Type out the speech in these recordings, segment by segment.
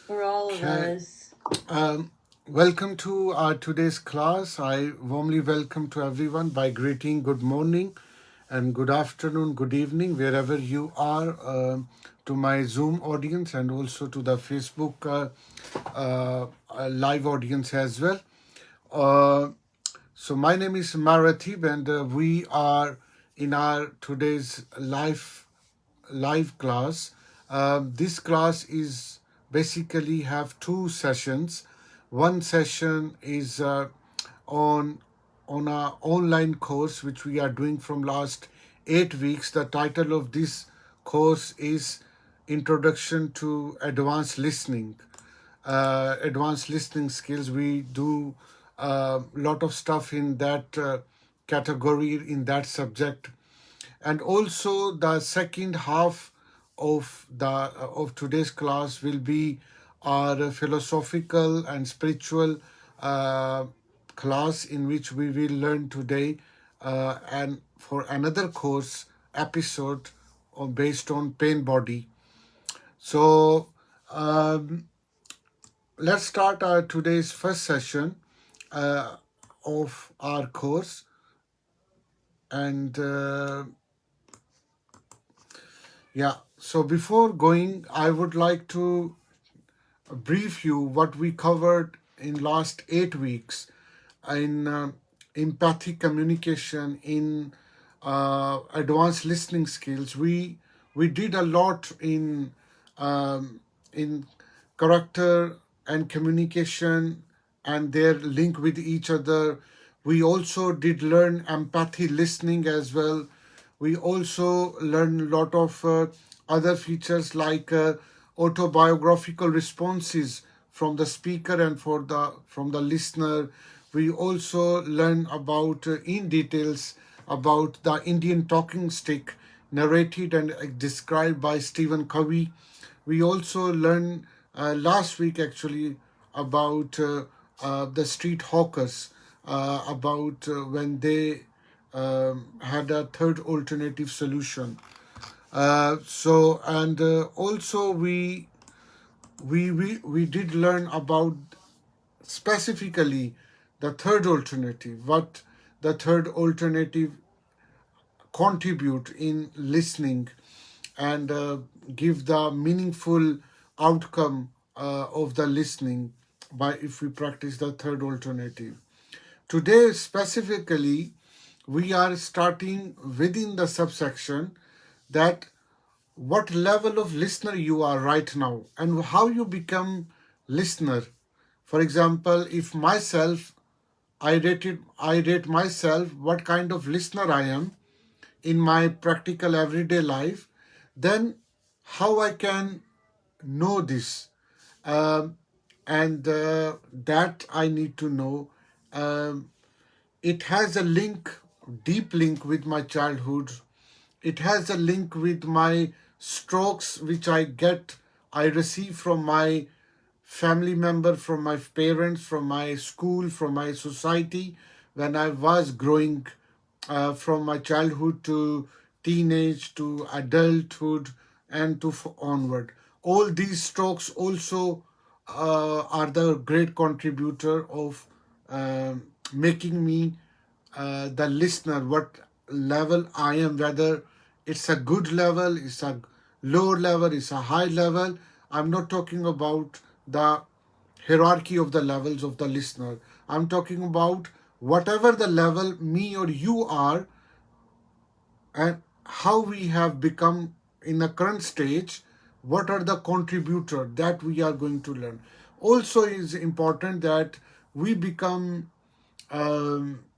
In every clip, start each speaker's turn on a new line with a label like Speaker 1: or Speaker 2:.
Speaker 1: for all of
Speaker 2: Okay.
Speaker 1: us.
Speaker 2: Welcome to our today's class. I warmly welcome to everyone by greeting good morning and good afternoon, good evening, wherever you are, to my Zoom audience and also to the Facebook live audience as well. Uh, so my name is Maratib, and we are in our today's live class. This class is basically have two sessions. One session is on on our online course which we are doing from last 8 weeks. The title of this course is Introduction to Advanced listening skills. We do a lot of stuff in that category, in that subject. And also the second half of today's class will be our philosophical and spiritual uh, class, in which we will learn today and for another course episode based on pain body. So um, let's start our today's first session uh, of our course. And yeah, so before going, I would like to brief you what we covered in last 8 weeks in empathic communication, in advanced listening skills. We did a lot in character and communication and their link with each other. We also did learn empathy listening as well. We also learned a lot of other features like autobiographical responses from the speaker and from the listener. We also learn about in details about the Indian talking stick narrated and described by Stephen Covey. We also learned last week actually about the street hawkers, about when they had a third alternative solution. Also we did learn about specifically the third alternative, what the third alternative contribute in listening and give the meaningful outcome of the listening by if we practice the third alternative. Today specifically we are starting within the subsection that what level of listener you are right now and how you become listener. For example, if myself, I rate myself what kind of listener I am in my practical everyday life, then how I can know this. Um, and that I need to know. Um, it has a link, deep link with my childhood. It has a link with my strokes, which I receive from my family member, from my parents, from my school, from my society when I was growing from my childhood to teenage to adulthood and to onward. All these strokes also are the great contributor of making me the listener, what level I am, whether it's a good level, it's a low level, it's a high level. I'm not talking about the hierarchy of the levels of the listener. I'm talking about whatever the level me or you are, and how we have become in the current stage, what are the contributor that we are going to learn. Also it is important that we become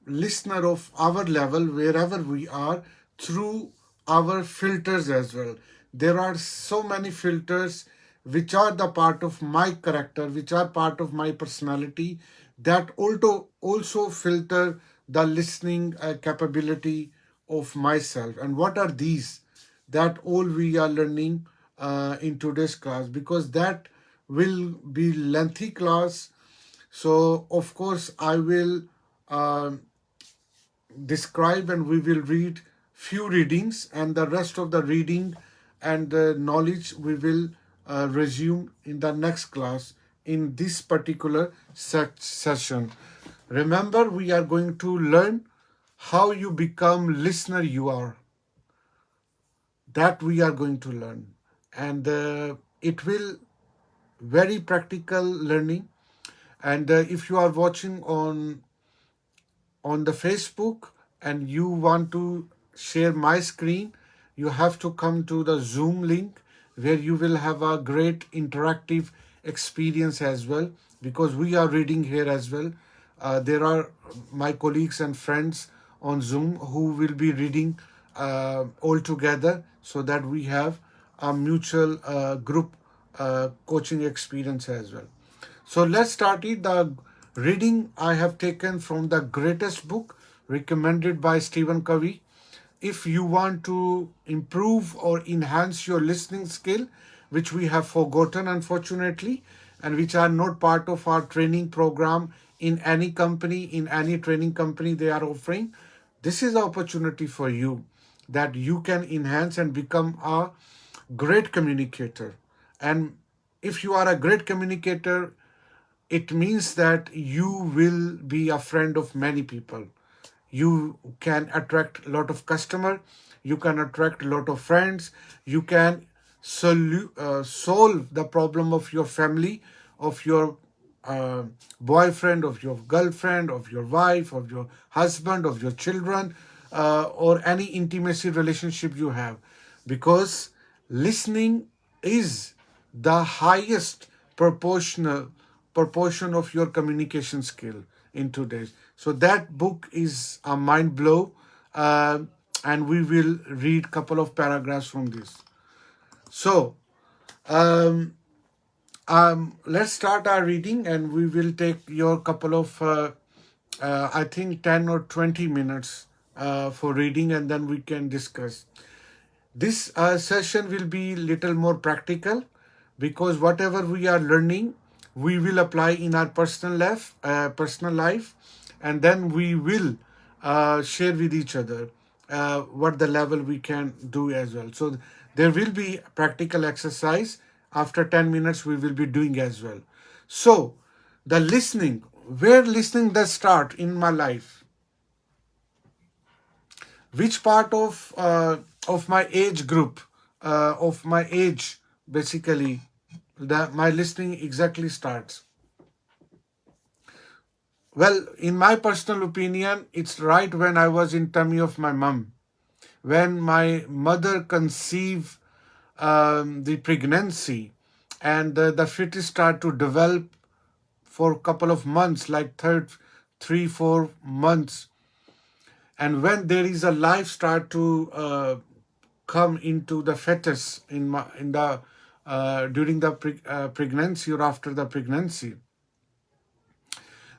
Speaker 2: listener of our level wherever we are through our filters as well. There are so many filters which are the part of my character, which are part of my personality, that also filter the listening capability of myself. And what are these? That all we are learning in today's class, because that will be lengthy class. So of course I will um describe and we will read few readings, and the rest of the reading and the knowledge we will resume in the next class in this particular session. Remember, we are going to learn how you become listener you are. That we are going to learn. And it will very practical learning. And if you are watching on the Facebook and you want to share my screen, you have to come to the Zoom link where you will have a great interactive experience as well, because we are reading here as well. There are my colleagues and friends on Zoom who will be reading all together, so that we have a mutual group coaching experience as well. So let's start it. The reading I have taken from the greatest book recommended by Stephen Covey. If you want to improve or enhance your listening skill, which we have forgotten unfortunately, and which are not part of our training program in any company, in any training company they are offering, this is the opportunity for you, that you can enhance and become a great communicator. And if you are a great communicator, it means that you will be a friend of many people. You can attract a lot of customer, you can attract a lot of friends, you can solve the problem of your family, of your uh, boyfriend, of your girlfriend, of your wife, of your husband, of your children, or any intimacy relationship you have, because listening is the highest proportion of your communication skill in today's. So that book is a mind blow, uh, and we will read couple of paragraphs from this. So let's start our reading, and we will take your couple of, I think, 10 or 20 minutes for reading, and then we can discuss. This session will be little more practical, because whatever we are learning, we will apply in our personal life, and then we will share with each other what the level we can do as well. So there will be practical exercise. After 10 minutes, we will be doing as well. So the listening, where listening does start in my life, which part of my age group, of my age, basically, that my listening exactly starts. Well, in my personal opinion, it's right when I was in tummy of my mom, when my mother conceived the pregnancy, and the fetus start to develop for a couple of months, like 3, 4 months, and when there is a life start to come into the fetus in the during the pregnancy or after the pregnancy,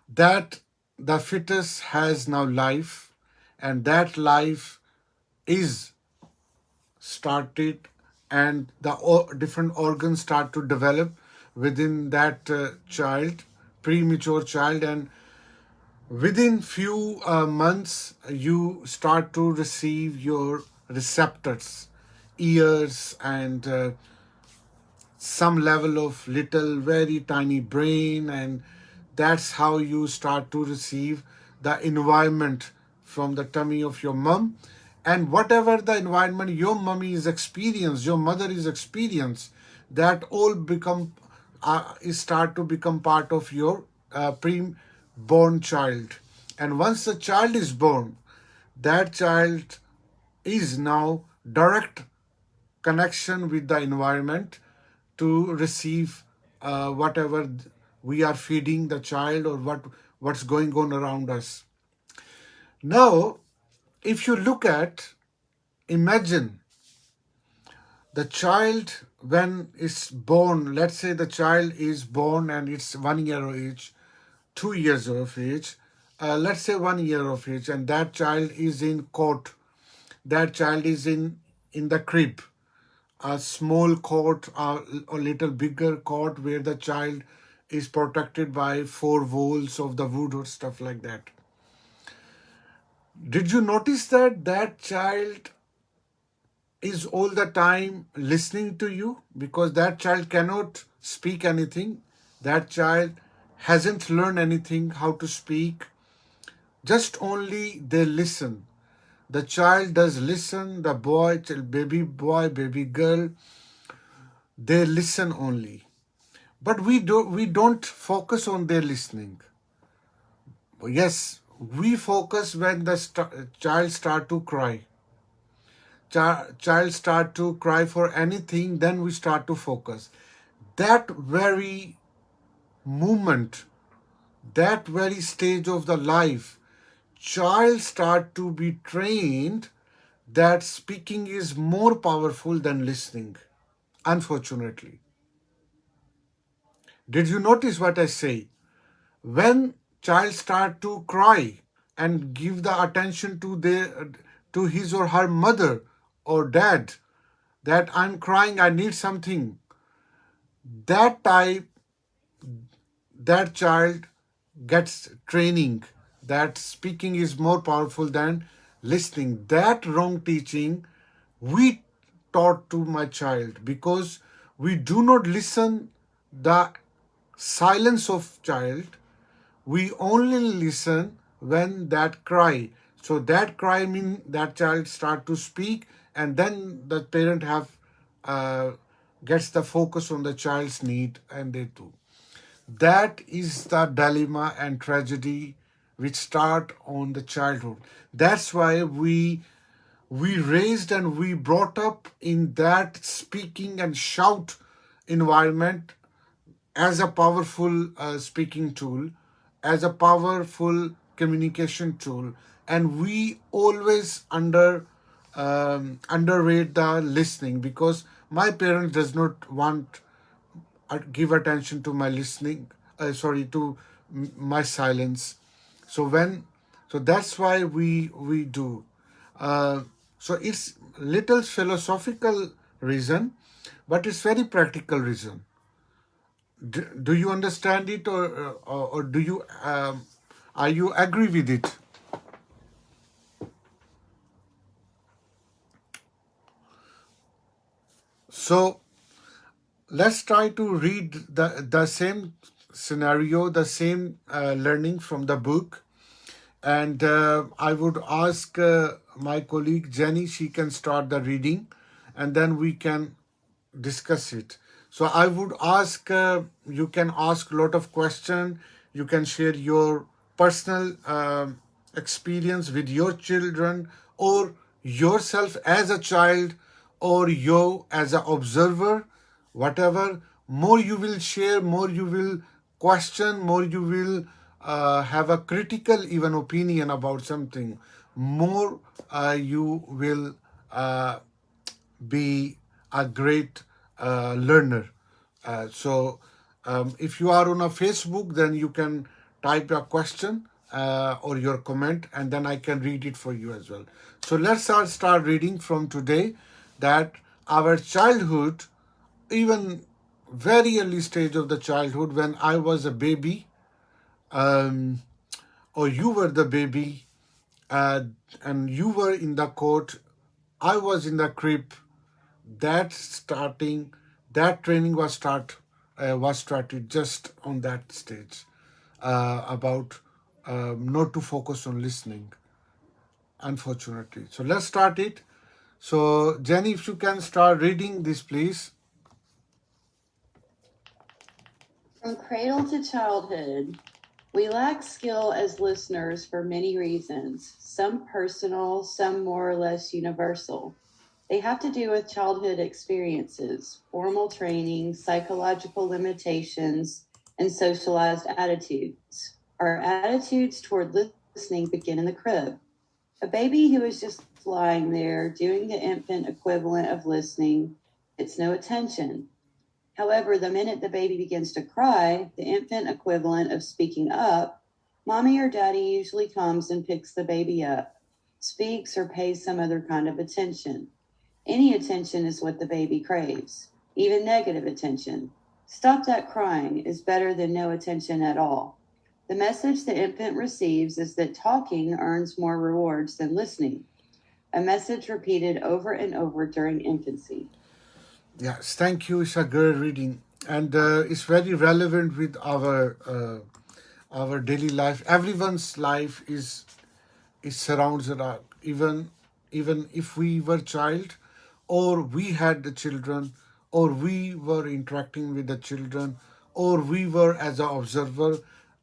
Speaker 2: that the fetus has now life, and that life is started, and the different organs start to develop within that child, premature child, and within few months you start to receive your receptors, ears, and some level of little very tiny brain, and that's how you start to receive the environment from the tummy of your mom. And whatever the environment your mommy is experienced, your mother is experienced, that all become is start to become part of your pre-born child. And once the child is born, that child is now direct connection with the environment to receive whatever we are feeding the child, or what's going on around us. Now, if you look at, imagine the child when it's born. Let's say the child is born and it's 1 year of age, 2 years of age. Let's say 1 year of age, and that child is in court. That child is in the crib, a small court, a little bigger court, where the child is protected by four walls of the wood or stuff like that. Did you notice that that child is all the time listening to you, because that child cannot speak anything. That child hasn't learned anything how to speak. Just only they listen. The child does listen, the boy, baby girl, they listen only. But we don't focus on their listening. Yes, we focus when the child start to cry. Child start to cry for anything, then we start to focus. That very moment, that very stage of the life, child start to be trained that speaking is more powerful than listening, unfortunately. Did you notice what I say? When child start to cry and give the attention to his or her mother or dad, that I'm crying, I need something, that type, that child gets training that speaking is more powerful than listening. That wrong teaching we taught to my child, because we do not listen the silence of child. We only listen when that cry. So that cry mean that child start to speak, and then the parent have uh, gets the focus on the child's need, and they do. That is the dilemma and tragedy which start on the childhood. That's why we raised and we brought up in that speaking and shout environment as a powerful speaking tool, as a powerful communication tool, and we always underrate the listening, because my parents does not want give attention to my listening, sorry, to my silence. So when so that's why we do. uh, so it's little philosophical reason, but it's very practical reason. Do you understand it, or do you are you agree with it? So let's try to read the same scenario, the same learning from the book. And I would ask my colleague Jenny, she can start the reading, and then we can discuss it. So I would ask, you can ask a lot of questions. You can share your personal experience with your children, or yourself as a child, or you as an observer. Whatever, more you will share, more you will question, more you will have a critical even opinion about something, more you will be a great learner. If you are on a Facebook, then you can type your question or your comment, and then I can read it for you as well. So let's start reading from today, that our childhood, even very early stage of the childhood, when I was a baby, um, or you were the baby, uh, and you were in the court, I was in the crib, that starting that training was started just on that stage, about not to focus on listening, unfortunately. So let's start it. So Jenny, if you can start reading this, please.
Speaker 1: From cradle to childhood, we lack skill as listeners for many reasons, some personal, some more or less universal. They have to do with childhood experiences, formal training, psychological limitations, and socialized attitudes. Our attitudes toward listening begin in the crib. A baby who is just lying there doing the infant equivalent of listening gets no attention. However, the minute the baby begins to cry, the infant equivalent of speaking up, mommy or daddy usually comes and picks the baby up, speaks, or pays some other kind of attention. Any attention is what the baby craves, even negative attention. Stop that crying is better than no attention at all. The message the infant receives is that talking earns more rewards than listening. a message repeated over and over during infancy.
Speaker 2: Yes, thank you. It's a great reading, and it's very relevant with our daily life. Everyone's life is it surrounds us. Even if we were child, or we had the children, or we were interacting with the children, or we were as an observer,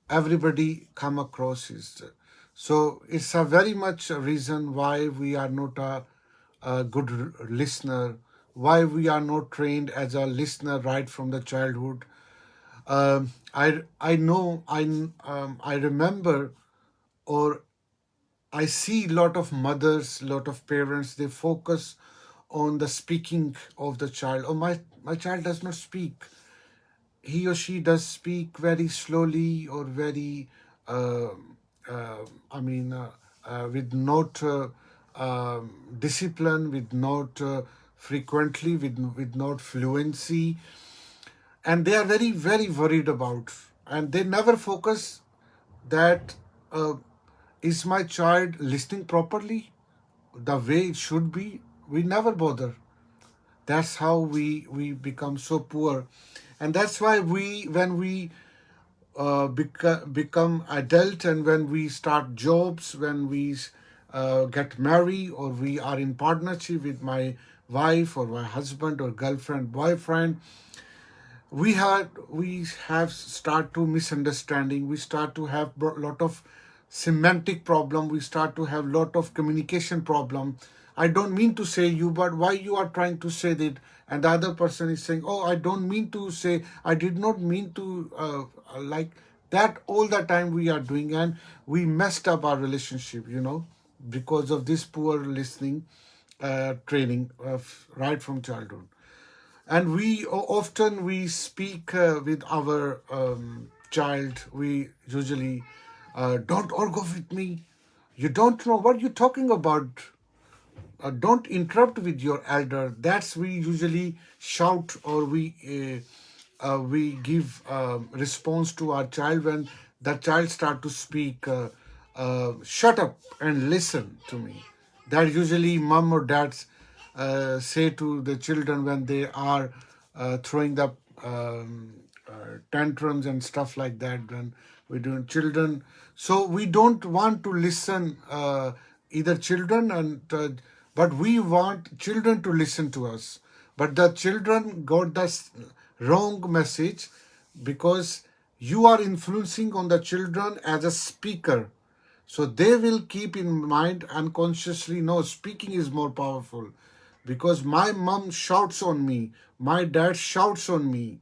Speaker 2: everybody come across is. So it's a very much a reason why we are not a good listener, why we are not trained as a listener right from the childhood. I know I remember, or I see lot of mothers, lot of parents, they focus on the speaking of the child. Oh, my child does not speak. He or she does speak very slowly or very, uh, I mean, with not discipline, with not frequently, with not fluency, and they are very very worried about, and they never focus that uh, is my child listening properly the way it should be. We never bother. That's how we become so poor, and that's why we when we become adult, and when we start jobs, when we get married, or we are in partnership with my wife or my husband or girlfriend boyfriend, we have start to misunderstanding, we start to have lot of semantic problem, we start to have lot of communication problem. I don't mean to say you, but why you are trying to say that, and the other person is saying, oh, I don't mean to say, I did not mean to like that. All the time we are doing, and we messed up our relationship, because of this poor listening training right from childhood. And often we speak with our child, we usually don't argue with me, you don't know what you're talking about, don't interrupt with your elder. That's we usually shout, or we give response to our child when the child start to speak. Shut up and listen to me. That usually mom or dads say to the children when they are throwing the tantrums and stuff like that. When we do children, so we don't want to listen either children and but we want children to listen to us. But the children got the wrong message, because you are influencing on the children as a speaker, so they will keep in mind unconsciously, no, speaking is more powerful, because my mom shouts on me, my dad shouts on me,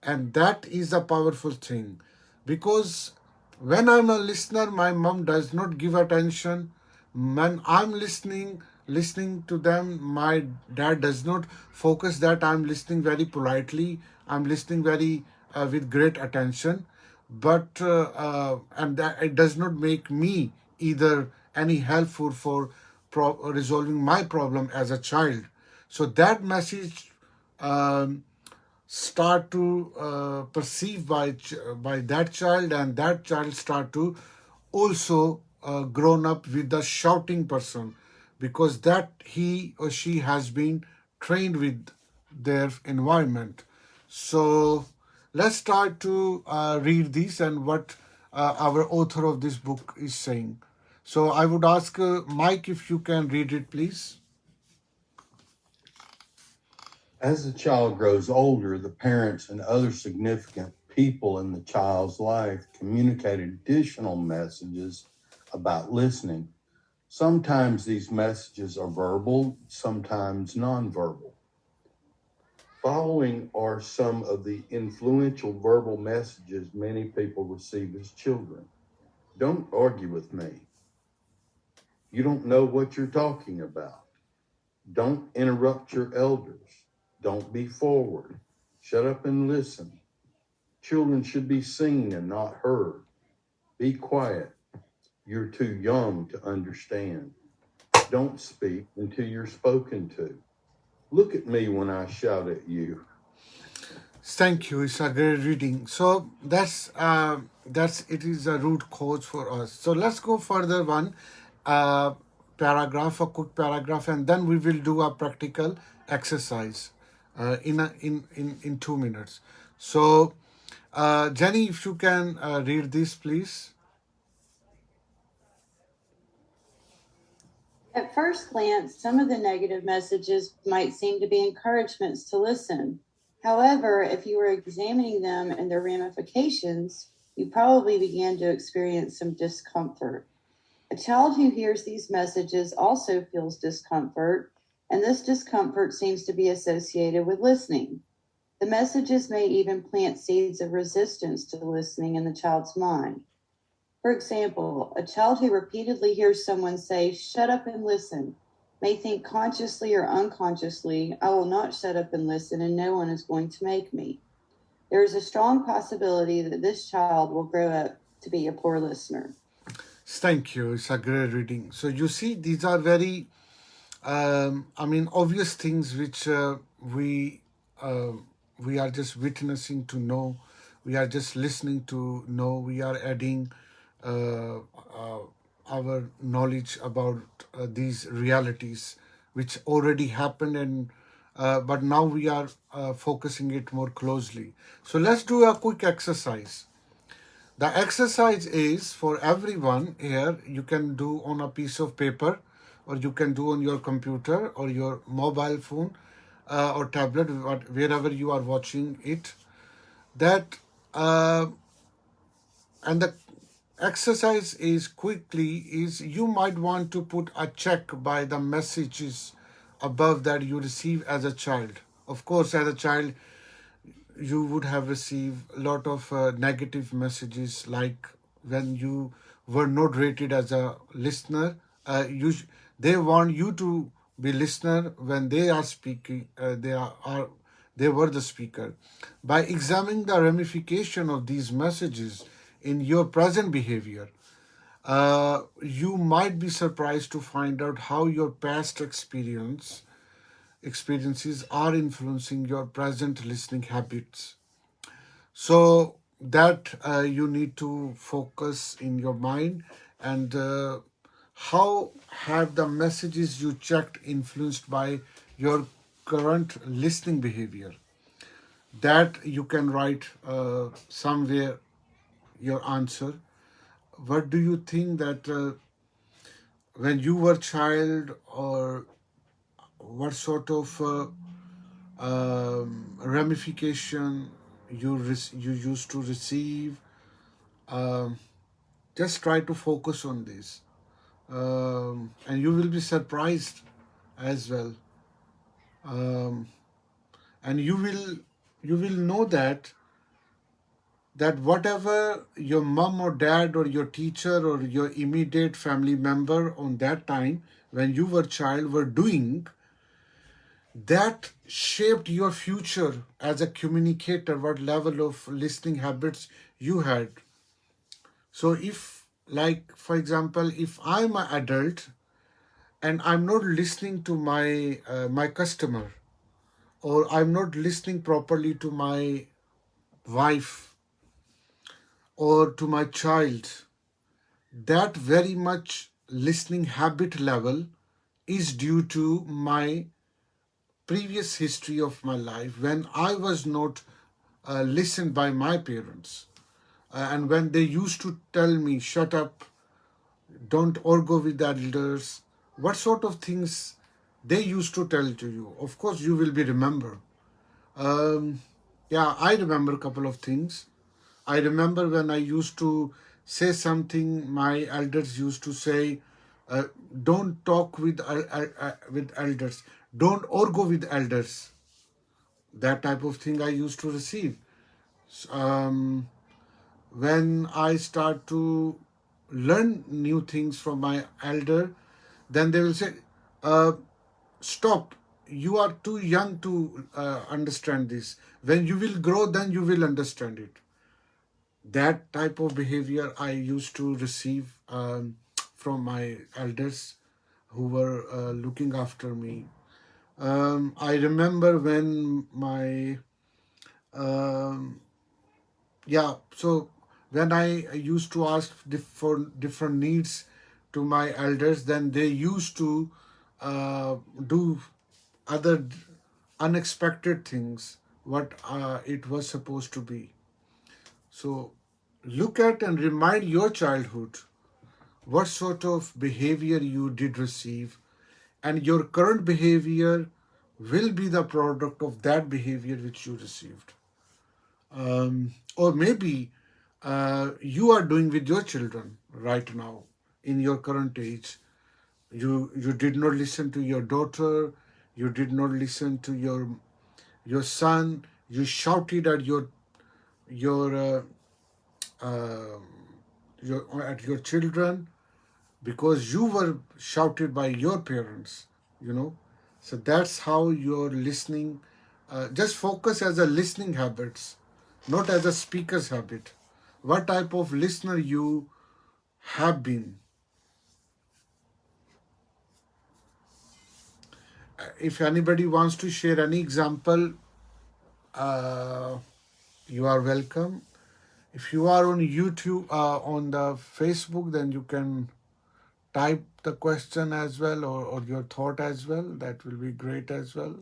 Speaker 2: and that is a powerful thing. Because when I'm a listener, my mom does not give attention. When I'm listening to them, my dad does not focus that I'm listening very politely, I'm listening very with great attention. But and that it does not make me either any helpful for resolving my problem as a child. So that message um, start to perceive by that child, and that child start to also grown up with the shouting person, because that he or she has been trained with their environment. So let's start to read this, and what our author of this book is saying. So I would ask Mike if you can read it, please.
Speaker 3: As the child grows older, the parents and other significant people in the child's life communicate additional messages about listening. Sometimes these messages are verbal, sometimes nonverbal. Following are some of the influential verbal messages many people receive as children. Don't argue with me. You don't know what you're talking about. Don't interrupt your elders. Don't be forward. Shut up and listen. Children should be seen and not heard. Be quiet. You're too young to understand. Don't speak until you're spoken to. Look at me when I shout at you.
Speaker 2: Thank you. It's a great reading. So that's it is a root cause for us. So let's go further one. Uh, paragraph, a quick paragraph, and then we will do a practical exercise in 2 minutes. So, Jenny, if you can read this, please.
Speaker 1: At first glance, some of the negative messages might seem to be encouragements to listen. However, if you were examining them and their ramifications, you probably began to experience some discomfort. A child who hears these messages also feels discomfort, and this discomfort seems to be associated with listening. The messages may even plant seeds of resistance to listening in the child's mind. For example, a child who repeatedly hears someone say, "Shut up and listen," may think consciously or unconsciously, "I will not shut up and listen, and no one is going to make me." There is a strong possibility that this child will grow up to be a poor listener.
Speaker 2: Thank you. It's a great reading. So you see, these are very, obvious things which uh, we are just witnessing to know. We are just listening to know. We are adding uh, uh, our knowledge about these realities which already happened, and but now we are focusing it more closely. So let's do a quick exercise. The exercise is for everyone here. You can do on a piece of paper, or you can do on your computer or your mobile phone or tablet, wherever you are watching it. That and the exercise is you might want to put a check by the messages above that you receive as a child. Of course, as a child, you would have received a lot of negative messages, like when you were not rated as a listener. They want you to be listener when they are speaking. They were the speaker. By examining the ramification of these messages in your present behavior, you might be surprised to find out how your past experiences are influencing your present listening habits. So that you need to focus in your mind, and how have the messages you checked influenced by your current listening behavior. That you can write somewhere your answer. What do you think that when you were child, or what sort of ramification you used to receive? Um, just try to focus on this, and you will be surprised as well. Um, and you will know that whatever your mom or dad or your teacher or your immediate family member on that time when you were child were doing, that shaped your future as a communicator, what level of listening habits you had. So if, like, for example, if I'm an adult and I'm not listening to my customer, or I'm not listening properly to my wife or to my child, that very much listening habit level is due to my previous history of my life when I was not listened by my parents. And when they used to tell me, "Shut up, don't argue with the elders," what sort of things they used to tell to you. Of course, you will be remember. Um, yeah, I remember a couple of things. I remember when I used to say something, my elders used to say, uh, "Don't talk with elders. Don't argue with elders." That type of thing I used to receive. Um, when I start to learn new things from my elder, then they will say, uh, "Stop. You are too young to understand this. When you will grow, then you will understand it." That type of behavior I used to receive from my elders who were looking after me. I remember when my um, yeah, so when I used to ask for different needs to my elders, then they used to do other unexpected things what it was supposed to be. So look at and remind your childhood what sort of behavior you did receive, and your current behavior will be the product of that behavior which you received. Or maybe you are doing with your children right now in your current age. You did not listen to your daughter, you did not listen to your son, you shouted at your uh, your children because you were shouted by your parents, you know. So that's how you're listening. Just focus as a listening habits, not as a speaker's habit. What type of listener you have been. If anybody wants to share any example, uh, you are welcome. If you are on YouTube, on the Facebook, then you can type the question as well, or your thought as well. That will be great as well.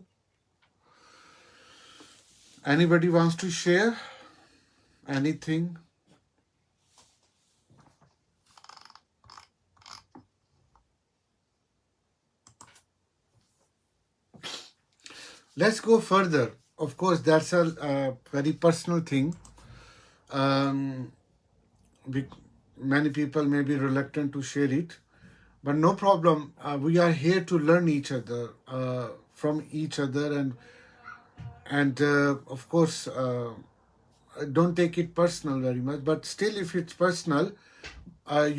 Speaker 2: Anybody wants to share anything? Let's go further. Of course, that's a very personal thing. Um, be- Many people may be reluctant to share it, but no problem. We are here to learn each other from each other, and of course, don't take it personal very much. But still, if it's personal,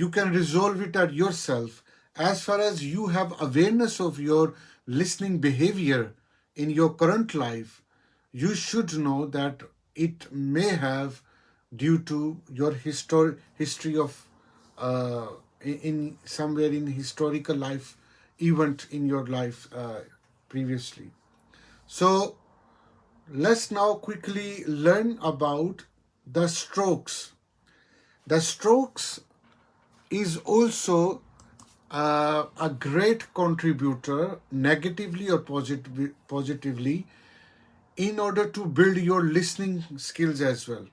Speaker 2: you can resolve it at yourself. As far as you have awareness of your listening behavior in your current life, you should know that it may have due to your history of in somewhere in historical life event in your life previously. So let's now quickly learn about the strokes. The strokes is also a great contributor, negatively or positively, in order to build your listening skills as well.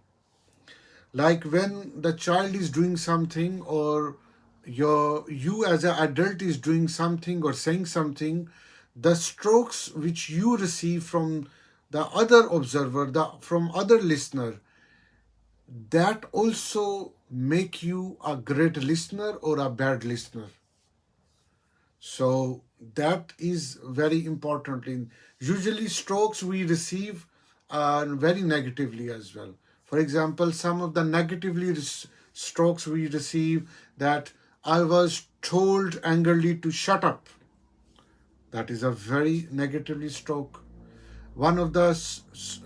Speaker 2: Like when the child is doing something, or you as an adult is doing something or saying something, the strokes which you receive from the other observer, from other listener, that also make you a great listener or a bad listener. So that is very important. Usually strokes we receive very negatively as well. For example, some of the negatively strokes we receive, that I was told angrily to shut up. That is a very negatively stroke. One of the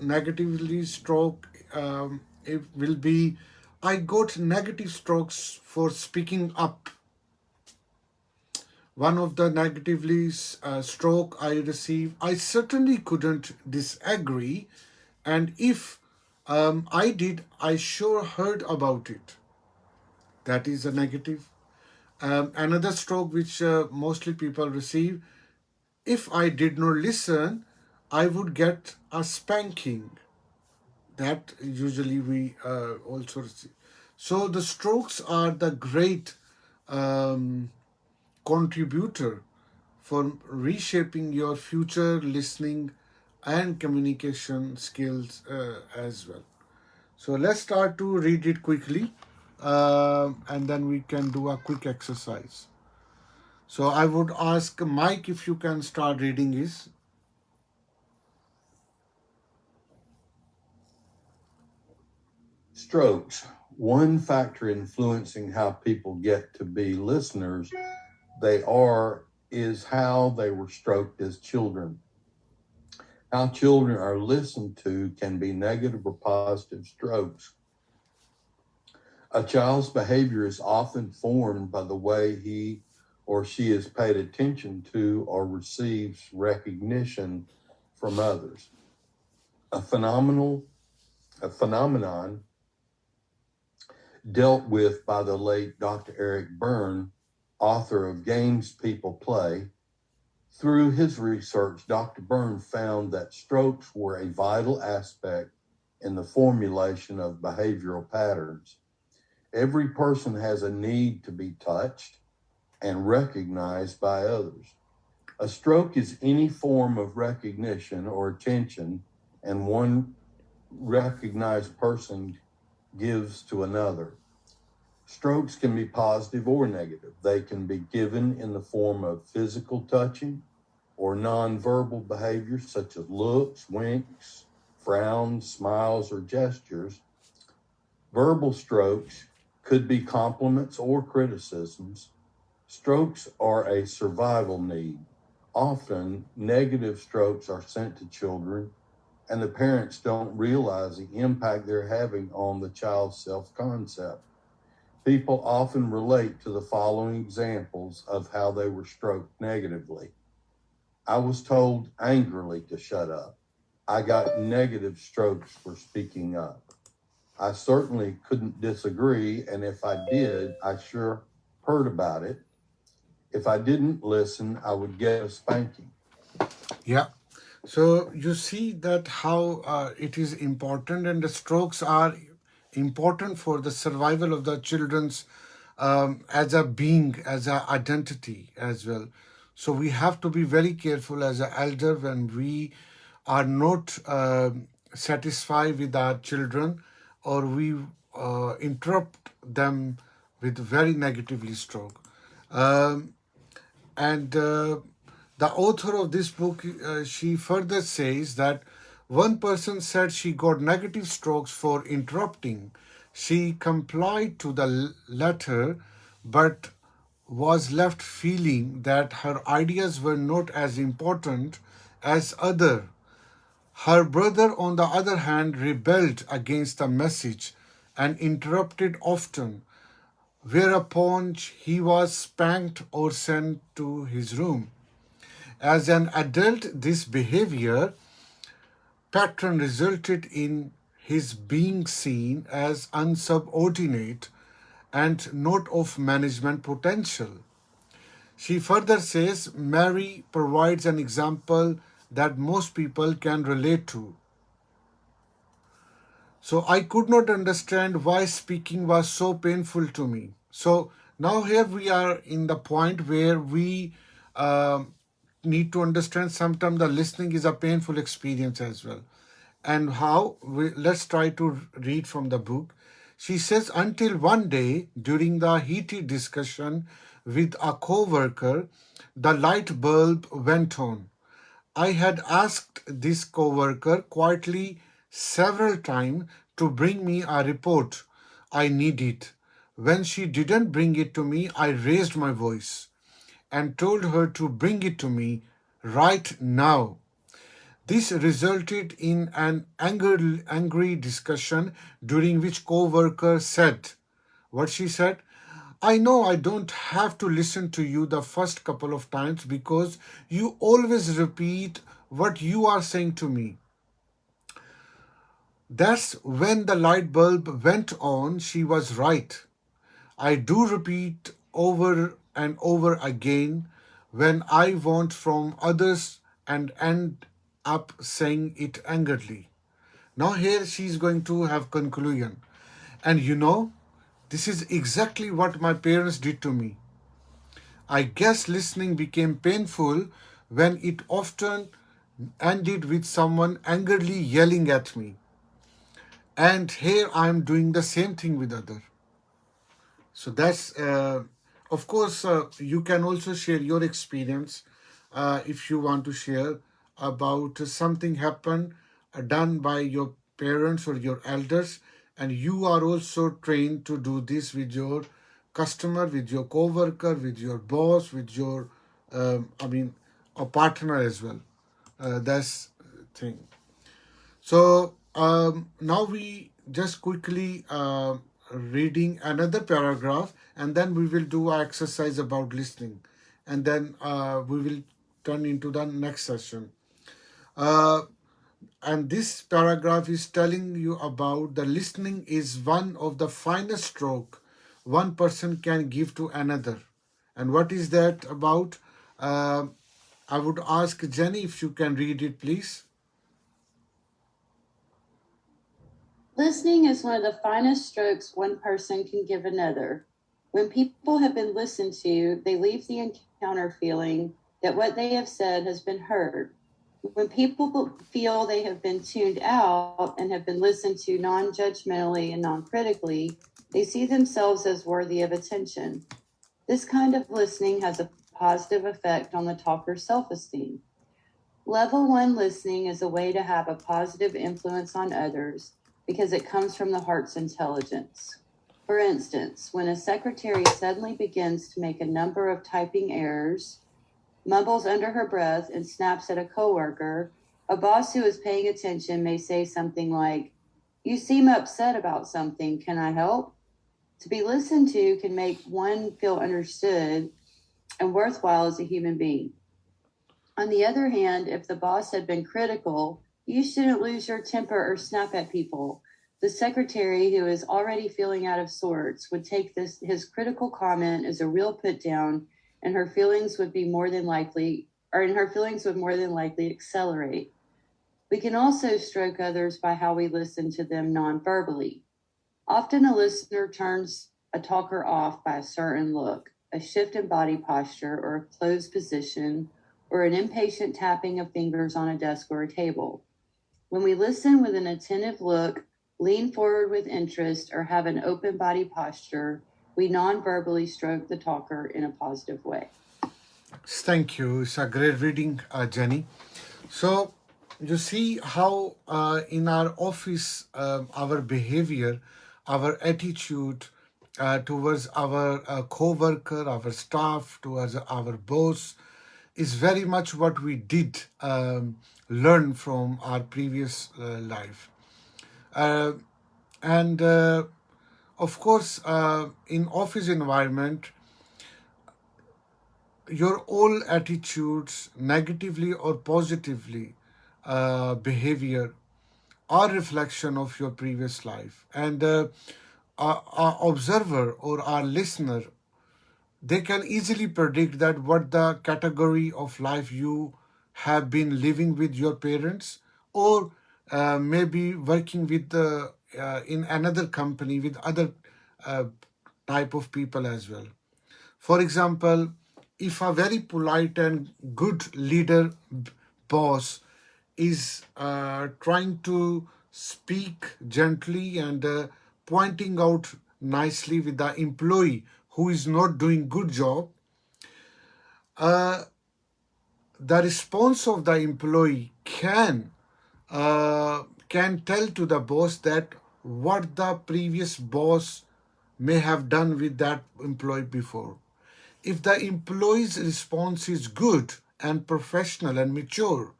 Speaker 2: negatively stroke, it will be, I got negative strokes for speaking up. One of the negatively stroke I received, I certainly couldn't disagree, and if I did, I sure heard about it. That is a negative. Another stroke which mostly people receive, if I did not listen, I would get a spanking. That usually we also receive. So the strokes are the great um, contributor for reshaping your future listening and communication skills as well. So let's start to read it quickly, and then we can do a quick exercise. So I would ask Mike if you can start reading his.
Speaker 3: Strokes. One factor influencing how people get to be listeners they are is how they were stroked as children. How children are listened to can be negative or positive strokes. A child's behavior is often formed by the way he or she is paid attention to or receives recognition from others. A phenomenon dealt with by the late Dr. Eric Byrne author of Games People Play. Through his research, Dr. Byrne found that strokes were a vital aspect in the formulation of behavioral patterns. Every person has a need to be touched and recognized by others. A stroke is any form of recognition or attention and one recognized person gives to another. Strokes can be positive or negative. They can be given in the form of physical touching or nonverbal behaviors such as looks, winks, frowns, smiles, or gestures. Verbal strokes could be compliments or criticisms. Strokes are a survival need. Often, negative strokes are sent to children, and the parents don't realize the impact they're having on the child's self-concept. People often relate to the following examples of how they were stroked negatively. I was told angrily to shut up. I got negative strokes for speaking up. I certainly couldn't disagree, and if I did, I sure heard about it. If I didn't listen, I would get a spanking.
Speaker 2: Yeah. So you see that how it is important, and the strokes are important for the survival of the children's as a being, as a identity as well. So we have to be very careful as an elder when we are not satisfied with our children, or we interrupt them with very negatively stroke. Um, and the author of this book, she further says that one person said she got negative strokes for interrupting. She complied to the letter, but was left feeling that her ideas were not as important as other. Her brother, on the other hand, rebelled against the message and interrupted often, whereupon he was spanked or sent to his room. As an adult, this behavior pattern resulted in his being seen as unsubordinate and not of management potential. She further says Mary provides an example that most people can relate to. So I could not understand why speaking was so painful to me. So now here we are in the point where we need to understand sometimes the listening is a painful experience as well. And how? Let's try to read from the book. She says, until one day during the heated discussion with a co-worker, the light bulb went on. I had asked this coworker quietly several times to bring me a report I needed. When she didn't bring it to me, I raised my voice and told her to bring it to me right now. This resulted in an angry discussion during which co-worker said, what she said, I know I don't have to listen to you the first couple of times because you always repeat what you are saying to me. That's when the light bulb went on. She was right. I do repeat over and over again when I want from others and end up saying it angrily. Now here she is going to have conclusion. And this is exactly what my parents did to me. I guess listening became painful when it often ended with someone angrily yelling at me. And here I am doing the same thing with others. So that's, of course, you can also share your experience if you want to share about something happened done by your parents or your elders, and you are also trained to do this with your customer, with your co-worker, with your boss, with your, a partner as well. That's thing. So now we just quickly reading another paragraph, and then we will do our exercise about listening, and then we will turn into the next session. Uh, and this paragraph is telling you about the listening is one of the finest stroke one person can give to another, And what is that about? Uh, I would ask Jenny if you can read it, please.
Speaker 1: Listening is one of the finest strokes one person can give another. When people have been listened to, they leave the encounter feeling that what they have said has been heard. When people feel they have been tuned out and have been listened to non judgmentally and non critically, they see themselves as worthy of attention. This kind of listening has a positive effect on the talker's self esteem. Level one listening is a way to have a positive influence on others because it comes from the heart's intelligence. For instance, when a secretary suddenly begins to make a number of typing errors, mumbles under her breath, and snaps at a coworker, a boss who is paying attention may say something like, "You seem upset about something. Can I help?" To be listened to can make one feel understood and worthwhile as a human being. On the other hand, if the boss had been critical, "You shouldn't lose your temper or snap at people," the secretary, who is already feeling out of sorts, would take his critical comment as a real put down, and her feelings would more than likely accelerate. We can also stroke others by how we listen to them non-verbally. Often a listener turns a talker off by a certain look, a shift in body posture, or a closed position, or an impatient tapping of fingers on a desk or a table. When we listen with an attentive look, lean forward with interest, or have an open body posture, we non-verbally stroke the talker in a positive way.
Speaker 2: Thank you. It's a great reading, Jenny. So you see how in our office, our behavior, our attitude towards our co-worker, our staff, towards our boss is very much what we did learn from our previous life. Uh, and of course, in office environment, your all attitudes, negatively or positively, behavior, are reflection of your previous life. And our observer or our listener, they can easily predict that what the category of life you have been living with your parents, or maybe working with in another company with other uh, type of people as well. For example, if a very polite and good leader boss is trying to speak gently and pointing out nicely with the employee who is not doing good job, uh, the response of the employee can tell to the boss that what the previous boss may have done with that employee before. If the employee's response is good and professional and mature,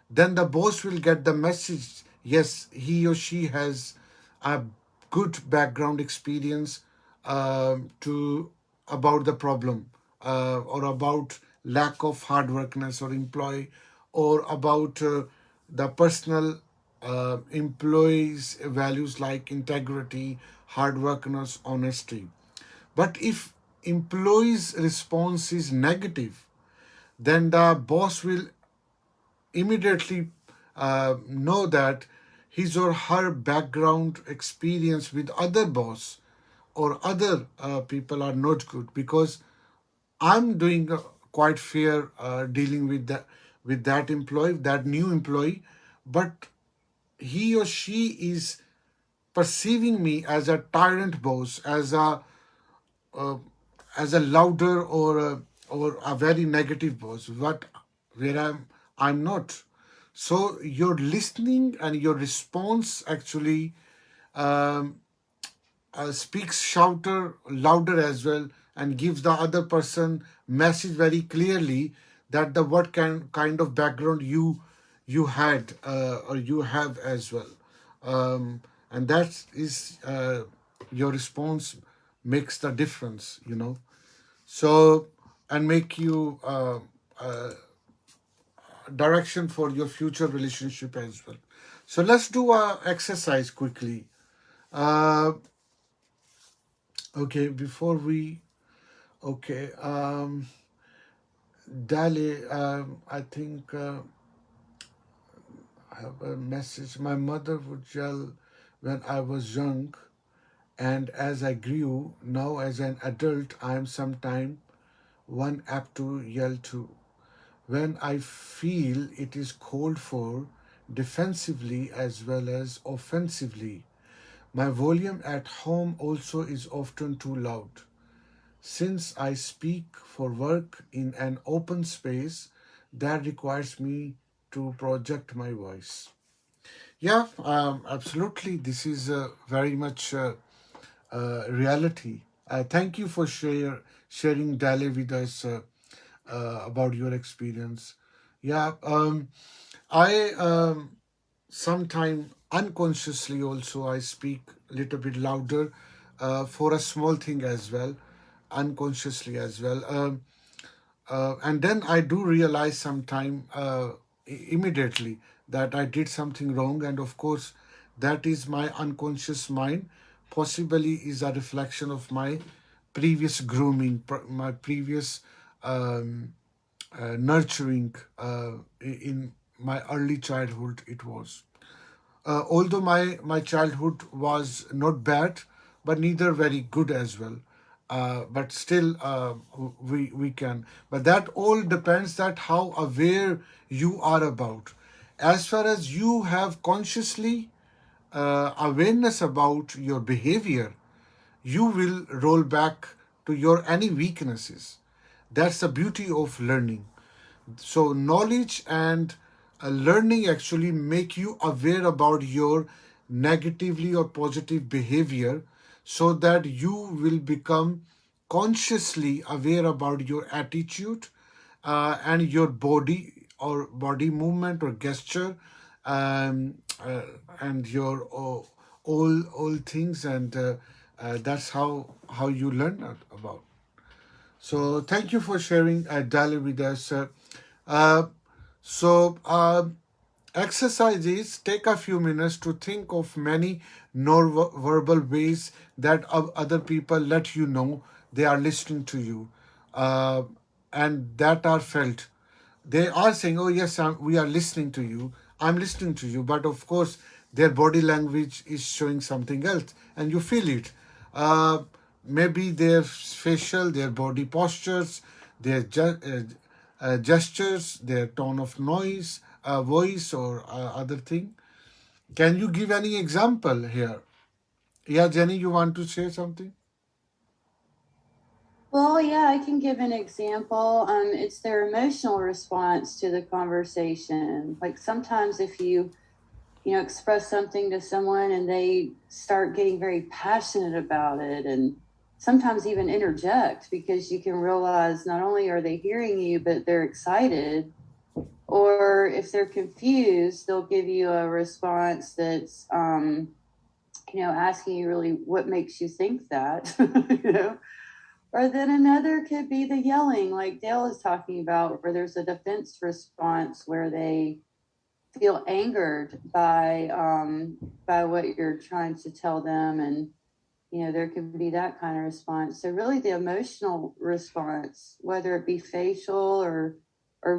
Speaker 2: then the boss will get the message, yes, he or she has a good background experience to about the problem, or about lack of hard workness or employee, or about the personal employees values like integrity, hard workness, honesty. But if employees response is negative, then the boss will immediately know that his or her background experience with other boss or other people are not good, because I'm doing quite fair dealing with that employee, that new employee, but he or she is perceiving me as a tyrant boss, uh, as a louder or a very negative boss, but where I'm not. So your listening and your response actually um, speaks louder as well, and gives the other person message very clearly that the what kind of background you had or you have as well, and that is your response makes the difference, so, and make you direction for your future relationship as well. So let's do a exercise quickly. uh, okay, before we Okay. Dali, I think I have a message. My mother would yell when I was young, and as I grew, now as an adult, I am sometimes one apt to yell too. When I feel it is called for defensively as well as offensively. My volume at home also is often too loud. Since I speak for work in an open space, that requires me to project my voice. Yeah, absolutely. This is very much reality. Thank you for sharing Dale with us about your experience. Yeah, I sometime unconsciously also I speak a little bit louder for a small thing as well, unconsciously as well. And then I do realize sometime immediately that I did something wrong, and of course, that is my unconscious mind. Possibly is a reflection of my previous grooming, my previous nurturing in my early childhood. It was. Although my childhood was not bad, but neither very good as well. But still, we can. But that all depends that how aware you are about. As far as you have consciously awareness about your behavior, you will roll back to your any weaknesses. That's the beauty of learning. So knowledge and learning actually make you aware about your negatively or positive behavior, so that you will become consciously aware about your attitude and your body or body movement or gesture, um, uh, and your all things, and that's how you learn about. So thank you for sharing Dali with us. Uh, so exercises take a few minutes to think of many non-verbal ways that other people let you know they are listening to you, uh, and that are felt. They are saying, "Oh yes, we are listening to you. I'm listening to you," but of course, their body language is showing something else, and you feel it. Uh, Maybe their facial, their body postures, their gestures, their tone of voice, or other thing. Can you give any example here? Yeah, Jenny, you want to say something?
Speaker 1: Well, yeah, I can give an example. It's their emotional response to the conversation. Like sometimes if you express something to someone and they start getting very passionate about it and sometimes even interject because you can realize not only are they hearing you, but they're excited. Or if they're confused, they'll give you a response that's, asking you really what makes you think that, you know. Or then another could be the yelling, like Dale is talking about, where there's a defense response where they feel angered by what you're trying to tell them, and there can be that kind of response. So really, the emotional response, whether it be facial or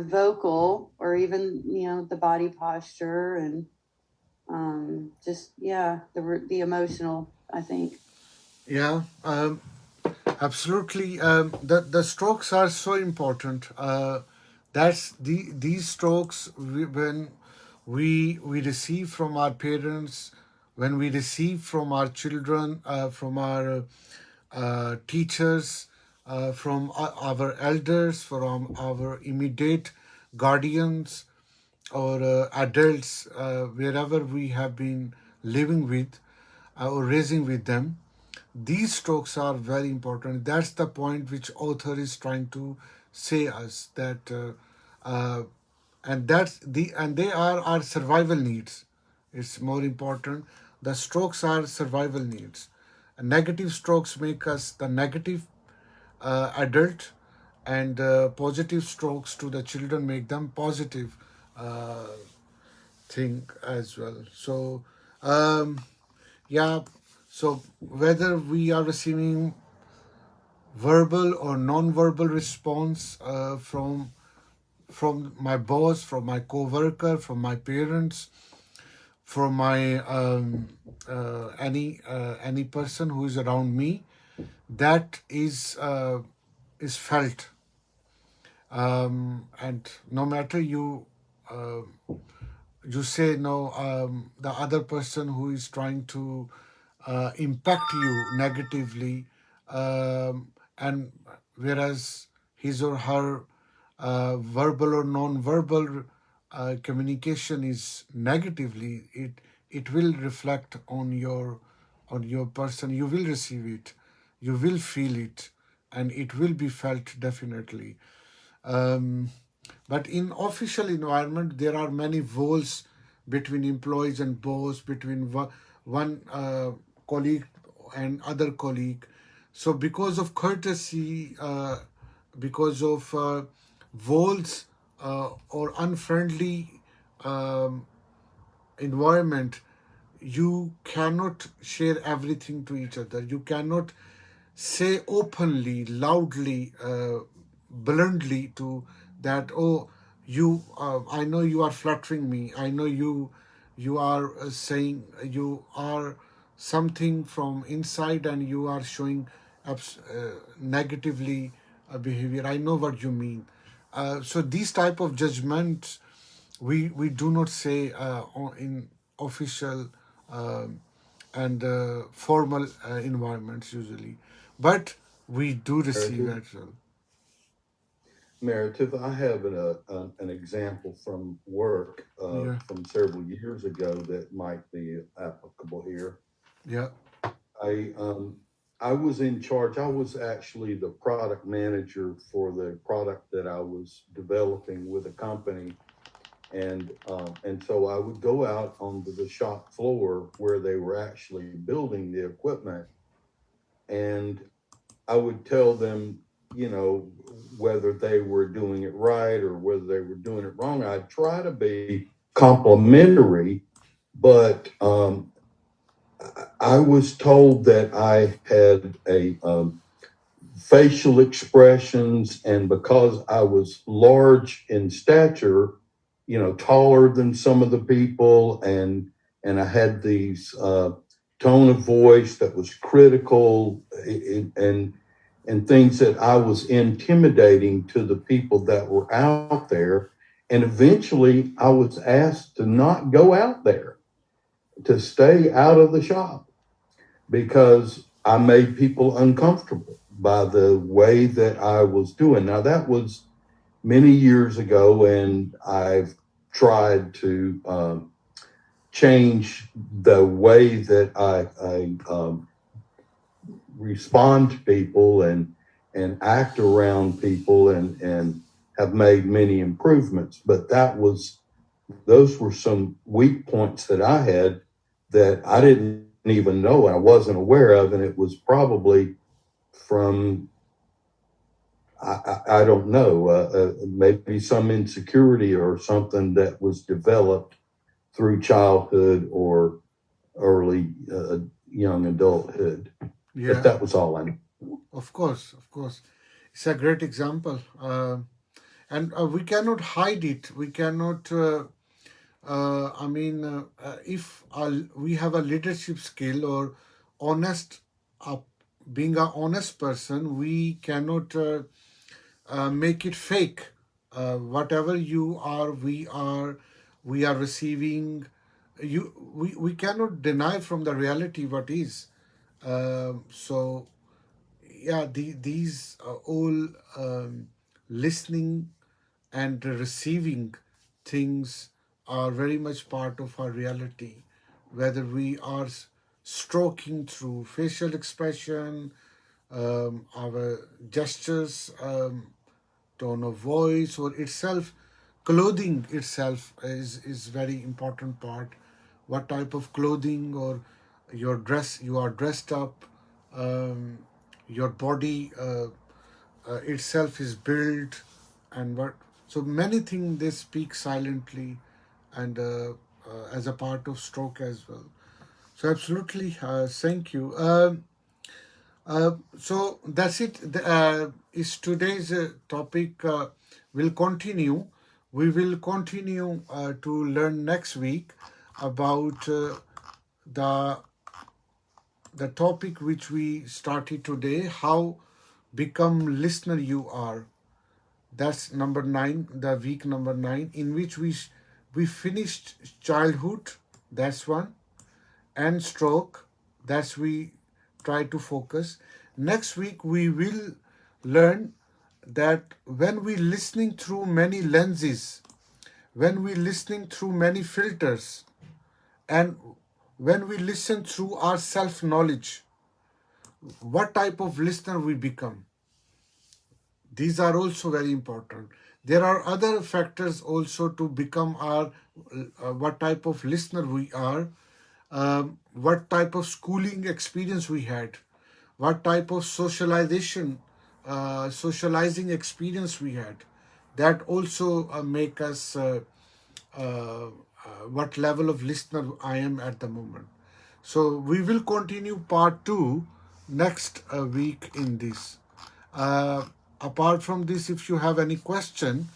Speaker 1: vocal, or even the body posture, and just yeah, the emotional, I think.
Speaker 2: Yeah. Absolutely. The strokes are so important. That's these strokes when we receive from our parents, when we receive from our children, from our teachers, from our elders, from our immediate guardians or adults, wherever we have been living with or raising with them. These strokes are very important. That's the point which author is trying to say us that, and they are our survival needs. It's more important. The strokes are survival needs. And negative strokes make us the negative adult, and positive strokes to the children make them positive uh, thing as well. So, yeah. So whether we are receiving verbal or non-verbal response from my boss, from my coworker, from my parents, from my any person who is around me, that is felt. And no matter uh, you say no, the other person who is trying to impact you negatively, and whereas his or her verbal or non-verbal communication is negatively, it will reflect on your person. You will receive it, you will feel it, and it will be felt definitely. um, but in official environment, there are many walls between employees and boss, between one colleague and other colleague. So because of courtesy, because of walls or unfriendly um, environment, you cannot share everything to each other. You cannot say openly, loudly, bluntly to that, oh, I know you are flattering me. I know you are saying you are something from inside and you are showing negatively behavior. I know what you mean. So these type of judgments we do not say in official and formal environments usually, but we do receive
Speaker 3: Meritive,
Speaker 2: as well.
Speaker 3: Meritive, I have an example from work
Speaker 2: Yeah,
Speaker 3: from several years ago that might be applicable here.
Speaker 2: yeah,
Speaker 3: I um, I was in charge. I was actually the product manager for the product that I was developing with a company, and so I would go out onto the shop floor where they were actually building the equipment, and I would tell them, you know, whether they were doing it right or whether they were doing it wrong. I'd try to be complimentary, but I was told that I had a facial expressions, and because I was large in stature, you know, taller than some of the people, and I had these tone of voice that was critical, and things that I was intimidating to the people that were out there. And eventually, I was asked to not go out there, to stay out of the shop because I made people uncomfortable by the way that I was doing. Now, that was many years ago, and I've tried to change the way that I respond to people and act around people, and have made many improvements. But those were some weak points that I had that I didn't even know and I wasn't aware of, and it was probably from I don't know, maybe some insecurity or something that was developed through childhood or early young adulthood. But
Speaker 2: yeah.
Speaker 3: that was all I knew.
Speaker 2: Of course, of course. It's a great example, and we cannot hide it. We cannot. If we have a leadership skill or honest, uh, being an honest person, we cannot make it fake. Whatever you are, we are receiving. We cannot deny from the reality what is. So yeah, these all listening and receiving things are very much part of our reality, whether we are stroking through facial expression, our gestures, tone of voice, or itself, clothing itself is very important part. What type of clothing or your dress, you are dressed up, um, your body itself is built, and what, so many things they speak silently, and as a part of stroke as well. So absolutely, thank you. So that's it. Is today's topic will continue. We will continue to learn next week about the the topic which we started today. How become listener you are. That's number 9, the week number 9, in which we finished childhood. That's one, and stroke. That's we try to focus. Next week we will learn that when we listening through many lenses, when we listening through many filters, and when we listen through our self knowledge, what type of listener we become. These are also very important. There are other factors also to become our what type of listener we are, what type of schooling experience we had, what type of socializing experience we had. That also make us what level of listener I am at the moment. So we will continue part 2 next week in this. Uh, Apart from this, if you have any question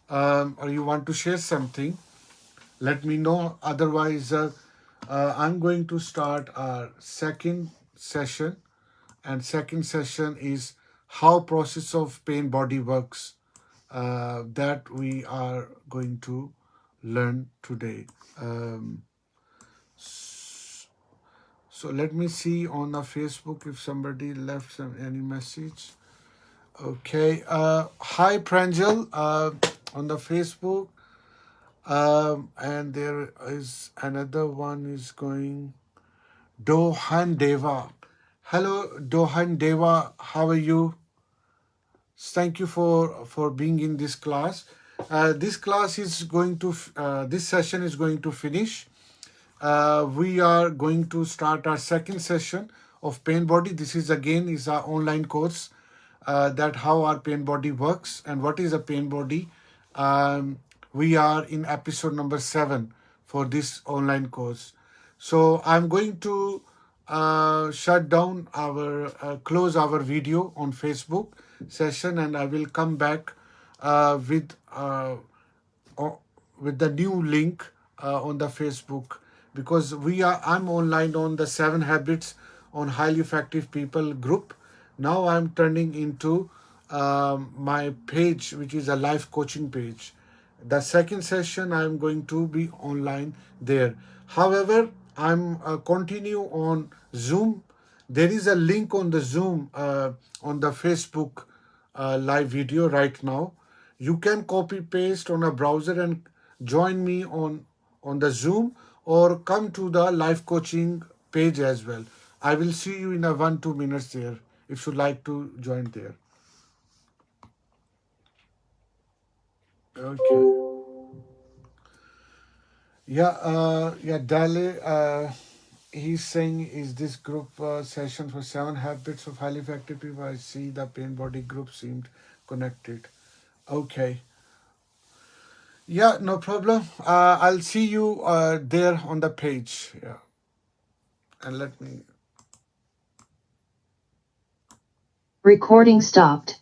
Speaker 2: or you want to share something, let me know. Otherwise, I'm going to start our second session, and second session is how process of pain body works. That we are going to learn today. Um, so let me see on the Facebook if somebody left any message. Okay. Hi, Pranjal, on the Facebook. And there is another one is going. Dohan Deva. Hello, Dohan Deva. How are you? Thank you for being in this class. This class is going to, this session is going to finish. We are going to start our second session of Pain Body. This is again is our online course that how our pain body works and what is a pain body. We are in episode number 7 for this online course. So I'm going to shut down our close our video on Facebook session, and I will come back with the new link on the Facebook, because I'm online on the 7 habits on highly effective people group. Now I'm turning into my page, which is a life coaching page. The second session I'm going to be online there. However, I'm continue on Zoom. There is a link on the Zoom on the Facebook live video right now. You can copy paste on a browser and join me on the Zoom, or come to the live coaching page as well. I will see you in a 1-2 minutes there if you like to join there. Okay. Yeah, Dale, he's saying, is this group session for 7 habits of highly effective people? I see the pain body group seemed connected. Okay. Yeah, no problem. I'll see you there on the page. Yeah. And let me.
Speaker 4: Recording stopped.